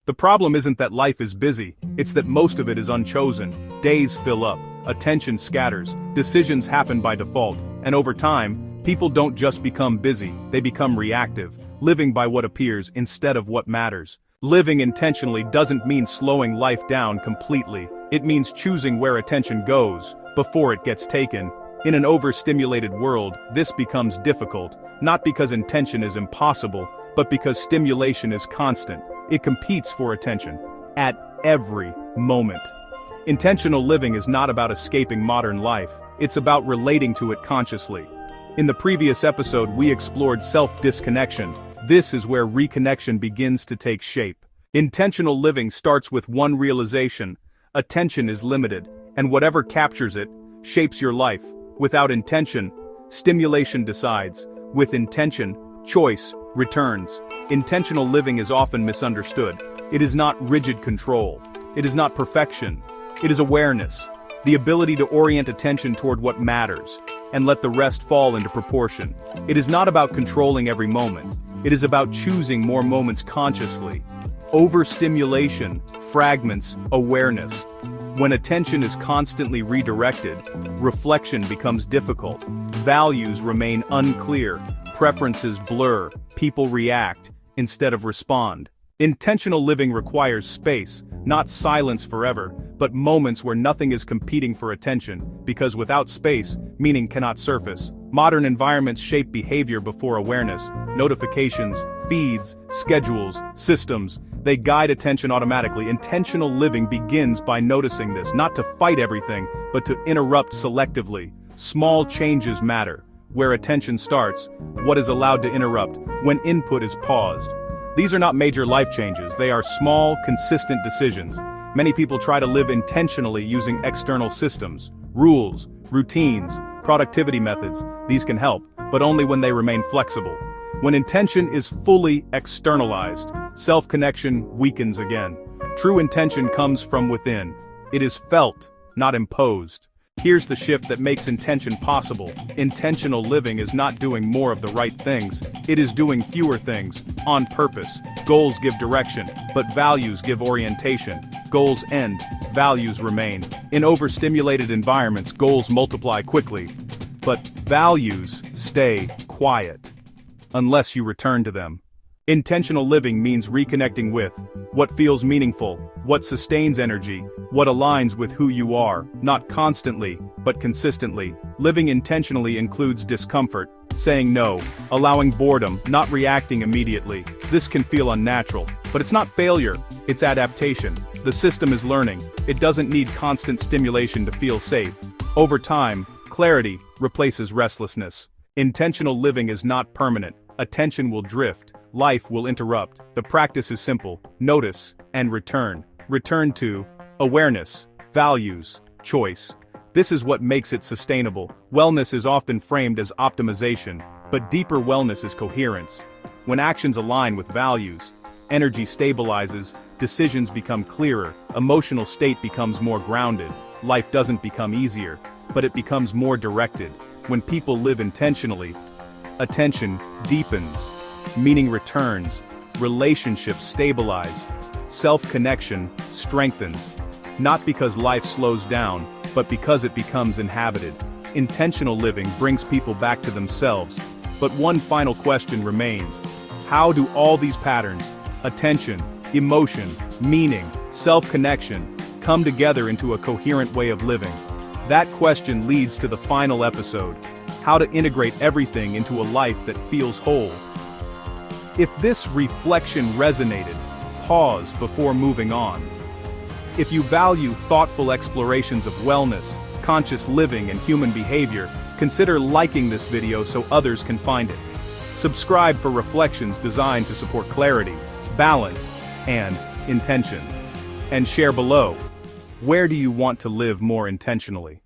The problem isn't that life is busy, it's that most of it is unchosen. Days fill up, attention scatters, decisions happen by default, and over time, people don't just become busy, they become reactive, living by what appears instead of what matters. Living intentionally doesn't mean slowing life down completely, it means choosing where attention goes, before it gets taken. In an overstimulated world, this becomes difficult, not because intention is impossible, but because stimulation is constant. It competes for attention, at every moment. Intentional living is not about escaping modern life, it's about relating to it consciously. In the previous episode we explored self-disconnection. This is where reconnection begins to take shape. Intentional living starts with one realization: attention is limited, and whatever captures it, shapes your life. Without intention, stimulation decides. With intention, choice returns. Intentional living is often misunderstood. It is not rigid control. It is not perfection. It is awareness. The ability to orient attention toward what matters, and let the rest fall into proportion. It is not about controlling every moment. It is about choosing more moments consciously. Overstimulation fragments awareness. When attention is constantly redirected, reflection becomes difficult. Values remain unclear. Preferences blur. People react instead of respond. Intentional living requires space, not silence forever, but moments where nothing is competing for attention, because without space, meaning cannot surface. Modern environments shape behavior before awareness. Notifications, feeds, schedules, systems, they guide attention automatically. Intentional living begins by noticing this, not to fight everything, but to interrupt selectively. Small changes matter. Where attention starts, what is allowed to interrupt, when input is paused. These are not major life changes, they are small, consistent decisions. Many people try to live intentionally using external systems, rules, routines, productivity methods. These can help, but only when they remain flexible. When intention is fully externalized, self-connection weakens again. True intention comes from within. It is felt, not imposed. Here's the shift that makes intention possible. Intentional living is not doing more of the right things, it is doing fewer things, on purpose. Goals give direction, but values give orientation. Goals end, values remain. In overstimulated environments, goals multiply quickly, but values stay quiet. Unless you return to them. Intentional living means reconnecting with what feels meaningful, what sustains energy, what aligns with who you are, not constantly, but consistently. Living intentionally includes discomfort, saying no, allowing boredom, not reacting immediately. This can feel unnatural, but it's not failure, it's adaptation. The system is learning. It doesn't need constant stimulation to feel safe. Over time, clarity replaces restlessness. Intentional living is not permanent. Attention will drift. Life will interrupt. The practice is simple: notice and return. Return to awareness, values, choice. This is what makes it sustainable. Wellness is often framed as optimization, but deeper wellness is coherence. When actions align with values, energy stabilizes, decisions become clearer, emotional state becomes more grounded. Life doesn't become easier, but it becomes more directed. When people live intentionally, attention deepens. Meaning returns, relationships stabilize, self-connection strengthens, not because life slows down, but because it becomes inhabited. Intentional living brings people back to themselves, but one final question remains. How do all these patterns, attention, emotion, meaning, self-connection, come together into a coherent way of living? That question leads to the final episode: how to integrate everything into a life that feels whole. If this reflection resonated, pause before moving on. If you value thoughtful explorations of wellness, conscious living, and human behavior, consider liking this video so others can find it. Subscribe for reflections designed to support clarity, balance, and intention. And share below. Where do you want to live more intentionally?